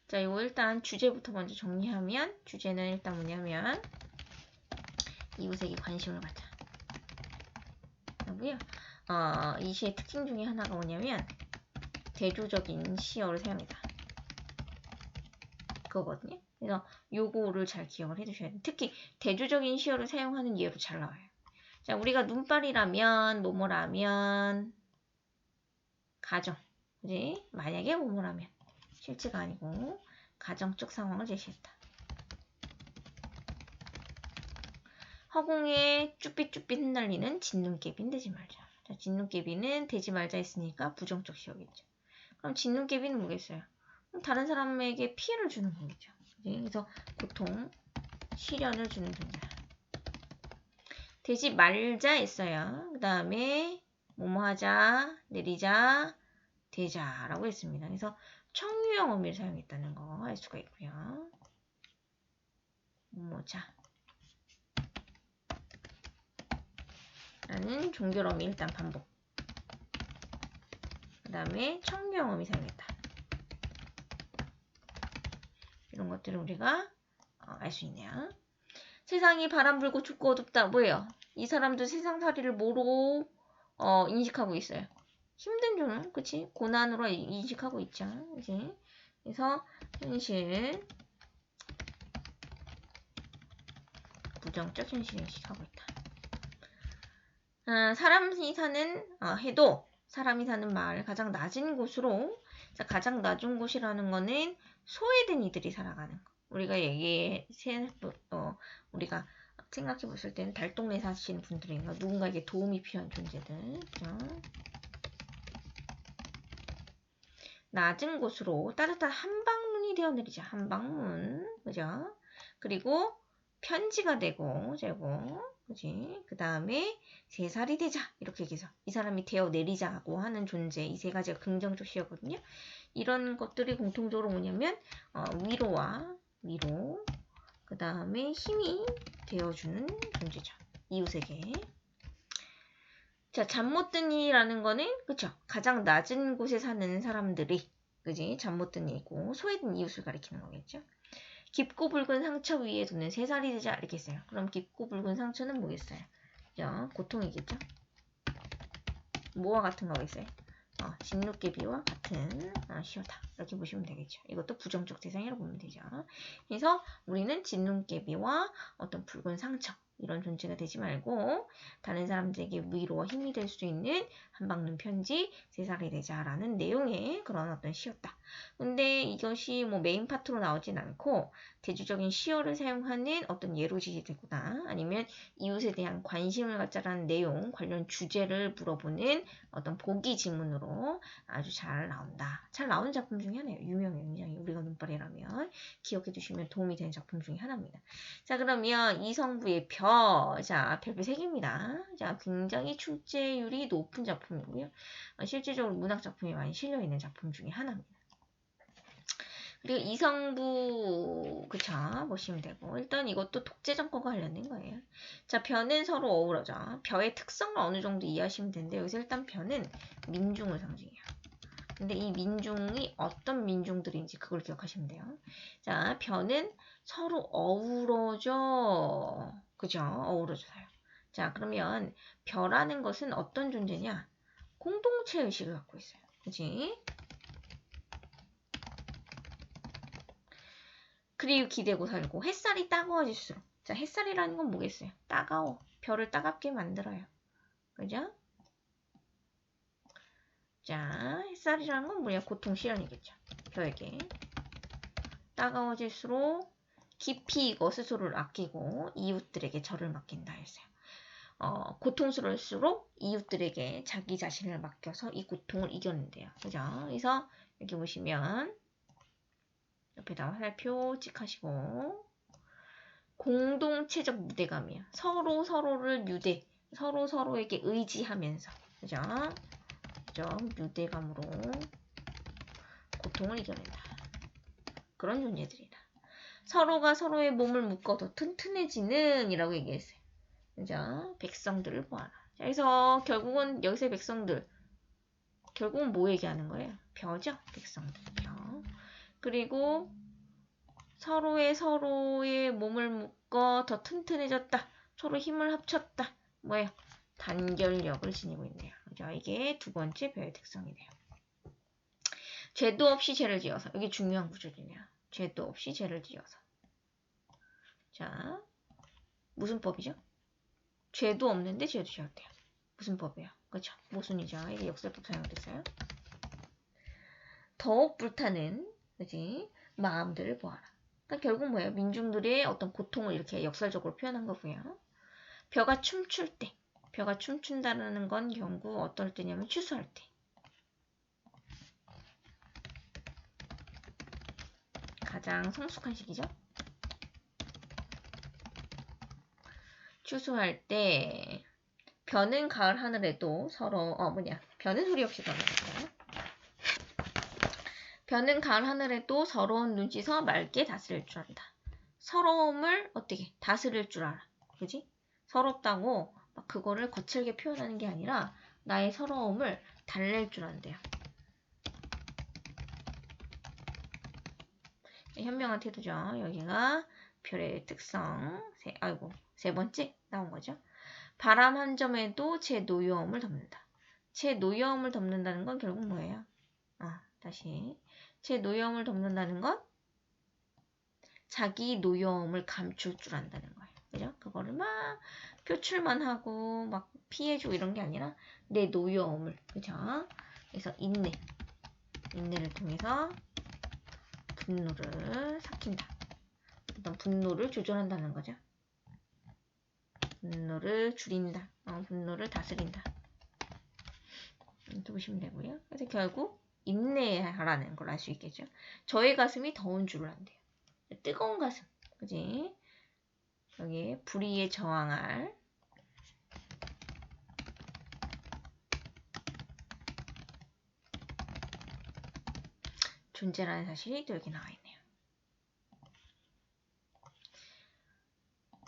자, 이거 일단 주제부터 먼저 정리하면, 주제는 일단 뭐냐면, 이웃에게 관심을 갖자. 라고요. 이 시의 특징 중에 하나가 뭐냐면, 대조적인 시어를 사용했다. 그거거든요. 그래서 요거를 잘 기억을 해두셔야 돼요. 특히 대조적인 시어를 사용하는 예로 잘 나와요. 자, 우리가 눈발이라면, 뭐뭐라면, 가정. 그지? 만약에 뭐뭐라면. 실제가 아니고, 가정적 상황을 제시했다. 허공에 쭈삣쭈삣 흩날리는 진눈깨비는 되지 말자. 자, 진눈깨비는 되지 말자 했으니까 부정적 시어겠죠. 그럼 진눈깨비는 뭐겠어요? 다른 사람에게 피해를 주는 거겠죠. 그치? 그래서 고통, 시련을 주는 존재. 되지 말자 했어요. 그 다음에 뭐뭐 하자, 내리자, 되자라고 했습니다. 그래서 청유형 어미를 사용했다는 거 알 수가 있고요. 뭐자 라는 종결 어미 일단 반복. 그 다음에 청유형 어미 사용했다. 이런 것들을 우리가 알 수 있네요. 세상이 바람 불고 춥고 어둡다. 뭐예요? 이 사람도 세상살이를 뭐로 인식하고 있어요? 힘든 점은 그치? 고난으로 인식하고 있죠. 그치? 그래서 현실 부정적 현실 인식하고 있다. 사람이 사는 해도 사람이 사는 마을 가장 낮은 곳으로 자, 가장 낮은 곳이라는 거는 소외된 이들이 살아가는 거. 우리가 우리가 생각해 봤을 때는 달동네 사시는 분들인가 누군가에게 도움이 필요한 존재들. 그죠? 낮은 곳으로 따뜻한 한방문이 되어 내리자. 한방문. 그죠? 그리고 편지가 되고, 그지? 그 다음에 3살이 되자. 이렇게 얘기해서 이 사람이 되어 내리자고 하는 존재. 이 세 가지가 긍정적 시어거든요. 이런 것들이 공통적으로 뭐냐면, 위로. 그 다음에 힘이 되어주는 존재죠. 이웃에게. 자, 잠 못 든이라는 거는, 그쵸? 가장 낮은 곳에 사는 사람들이, 그지? 잠 못 든 이고, 소외된 이웃을 가리키는 거겠죠? 깊고 붉은 상처 위에 두는 3살이 되자, 이렇게 했어요. 그럼 깊고 붉은 상처는 뭐겠어요? 그죠? 고통이겠죠? 뭐와 같은 거겠어요? 진눈깨비와 같은 시어다. 이렇게 보시면 되겠죠. 이것도 부정적 대상이라고 보면 되죠. 그래서 우리는 진눈깨비와 어떤 붉은 상처, 이런 존재가 되지 말고 다른 사람들에게 위로와 힘이 될 수 있는 한방눈 편지 3살이 되자라는 내용의 그런 어떤 시였다. 근데 이것이 뭐 메인 파트로 나오진 않고 대조적인 시어를 사용하는 어떤 예로 지시되거나 아니면 이웃에 대한 관심을 갖자라는 내용 관련 주제를 물어보는 어떤 보기 지문으로 아주 잘 나온다. 잘 나오는 작품 중에 하나예요. 유명해요. 굉장히 우리가 눈발이라면 기억해 두시면 도움이 되는 작품 중에 하나입니다. 자, 그러면 이성부의 자, 별표 3개입니다. 자, 굉장히 출제율이 높은 작품이고요. 실질적으로 문학 작품이 많이 실려있는 작품 중에 하나입니다. 그리고 이성부, 그쵸? 보시면 되고. 일단 이것도 독재정권과 관련된 거예요. 자, 벼는 서로 어우러져. 벼의 특성을 어느 정도 이해하시면 되는데, 여기서 일단 벼는 민중을 상징해요. 근데 이 민중이 어떤 민중들인지 그걸 기억하시면 돼요. 자, 벼는 서로 어우러져. 그죠? 어우러져 사요. 자, 그러면 벼라는 것은 어떤 존재냐? 공동체 의식을 갖고 있어요. 그치? 그리고 기대고 살고 햇살이 따가워질수록 자, 햇살이라는 건 뭐겠어요? 따가워. 벼를 따갑게 만들어요. 그죠? 자, 햇살이라는 건 뭐냐? 고통, 시련이겠죠. 벼에게. 따가워질수록 깊이 이거 스스로를 아끼고 이웃들에게 절을 맡긴다 했어요. 고통스러울수록 이웃들에게 자기 자신을 맡겨서 이 고통을 이겨낸대요. 그죠? 그래서 여기 보시면 옆에다 화살표 찍하시고 공동체적 무대감이에요. 서로 서로를 서로 서로에게 의지하면서 그죠? 유대감으로 고통을 이겨낸다. 그런 존재들이다. 서로가 서로의 몸을 묶어 더 튼튼해지는 이라고 얘기했어요. 그죠? 백성들을 보아라. 그래서 결국은 여기서의 백성들 결국은 뭐 얘기하는 거예요? 벼죠? 백성들. 벼. 그리고 서로의 몸을 묶어 더 튼튼해졌다. 서로 힘을 합쳤다. 뭐예요? 단결력을 지니고 있네요. 그죠? 이게 두 번째 별의 특성이네요. 죄도 없이 죄를 지어서. 이게 중요한 구조이네요. 죄도 없이 죄를 지어서. 자, 무슨 법이죠? 죄도 없는데 죄도 지었대요. 무슨 법이에요? 그렇죠? 모순이죠. 이게 역설법 사용됐어요. 더욱 불타는, 그지? 마음들을 보아라. 그러니까 결국 뭐예요? 민중들의 어떤 고통을 이렇게 역설적으로 표현한 거고요. 벼가 춤출 때, 벼가 춤춘다는 건 결국 어떨 때냐면 추수할 때. 가장 성숙한 시기죠. 추수할 때 벼는 가을 하늘에도 서로 벼는 소리 없이 떠나요. 벼는 가을 하늘에도 서러운 눈짓서 맑게 다스릴 줄 안다. 서러움을 어떻게 다스릴 줄 알아. 그지? 서럽다고 막 그거를 거칠게 표현하는 게 아니라 나의 서러움을 달랠 줄 안대요. 현명한 태도죠. 여기가 별의 특성. 세 번째 나온 거죠. 바람 한 점에도 제 노여움을 덮는다. 제 노여움을 덮는다는 건 결국 뭐예요? 다시. 제 노여움을 덮는다는 건 자기 노여움을 감출 줄 안다는 거예요. 그죠? 그거를 막 표출만 하고 막 피해주고 이런 게 아니라 내 노여움을. 그죠? 그래서 인내를 통해서 분노를 삭힌다. 어떤 분노를 조절한다는 거죠. 분노를 줄인다. 분노를 다스린다. 이렇게 보시면 되고요. 그래서 결국 인내하라는 걸 알 수 있겠죠. 저의 가슴이 더운 줄을 안대요. 뜨거운 가슴. 그지? 여기 불의에 저항할 존재라는 사실이 또 여기 나와 있네요.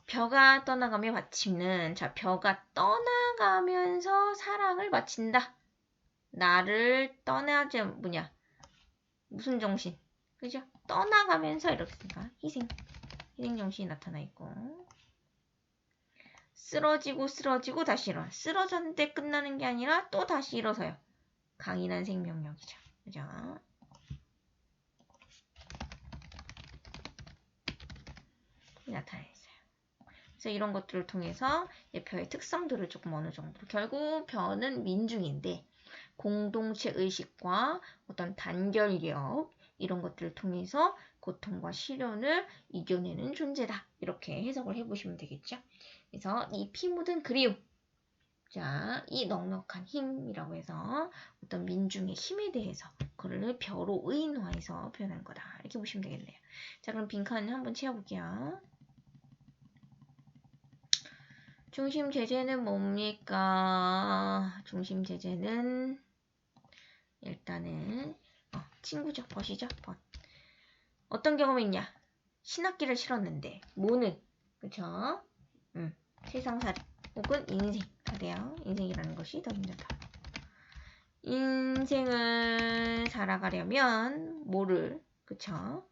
벼가 떠나가며 마침은 벼가 떠나가면서 사랑을 마친다. 나를 떠나지 무슨 정신? 그죠? 떠나가면서 이렇게 생각. 희생 정신이 나타나 있고. 쓰러지고 다시 일어나. 쓰러졌는데 끝나는 게 아니라 또 다시 일어서요. 강인한 생명력이죠. 그죠? 나타나 있어요. 그래서 이런 것들을 통해서 벼의 특성들을 조금 어느 정도. 결국 벼는 민중인데 공동체 의식과 어떤 단결력 이런 것들을 통해서 고통과 시련을 이겨내는 존재다. 이렇게 해석을 해보시면 되겠죠. 그래서 이 피 묻은 그리움. 자, 이 넉넉한 힘이라고 해서 어떤 민중의 힘에 대해서 그를 벼로 의인화해서 표현한 거다. 이렇게 보시면 되겠네요. 자, 그럼 빈칸 한번 채워볼게요. 중심 제재는 뭡니까? 중심 제재는 일단은 친구죠. 벗이죠. 벗. 어떤 경험이 있냐? 신학기를 실었는데 모는 그쵸? 세상살이 혹은 인생살이에요. 인생이라는 것이 더 힘들다. 인생을 살아가려면 뭐를 그쵸?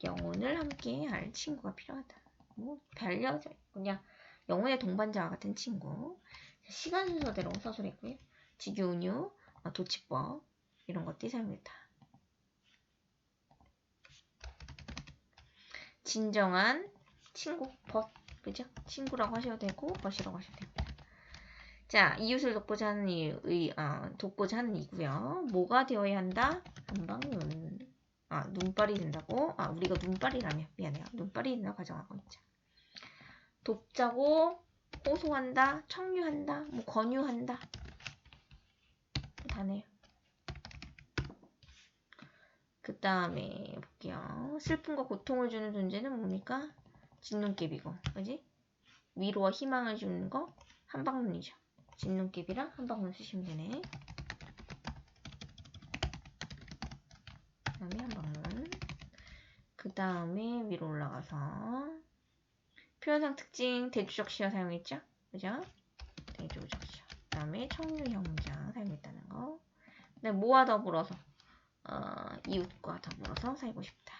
영혼을 함께할 친구가 필요하다. 반려자 그냥 영혼의 동반자와 같은 친구. 시간 순서대로 서술했고요. 직유운유, 도치법 이런 것들이 사용됐다. 진정한 친구, 벗, 그죠? 친구라고 하셔도 되고 벗이라고 하셔도 됩니다. 자, 이웃을 돕고자 하는 이고요. 뭐가 되어야 한다? 한방눈. 눈발이 된다고? 우리가 눈발이라면 미안해요. 눈발이 된다 가정하고 있죠. 돕자고 호소한다, 청유한다, 권유한다. 다네요. 그 다음에 볼게요. 슬픔과 고통을 주는 존재는 뭡니까? 진눈깨비고, 그지? 위로와 희망을 주는 거 한방눈이죠. 진눈깨비랑 한방눈 쓰시면 되네. 그 다음에 한방눈. 그 다음에 위로 올라가서 표현상 특징 대조적 시어 사용했죠? 그죠? 대조적 시어. 그 다음에 청유형자 사용했다는 거. 네, 뭐와 더불어서 이웃과 더불어서 살고 싶다.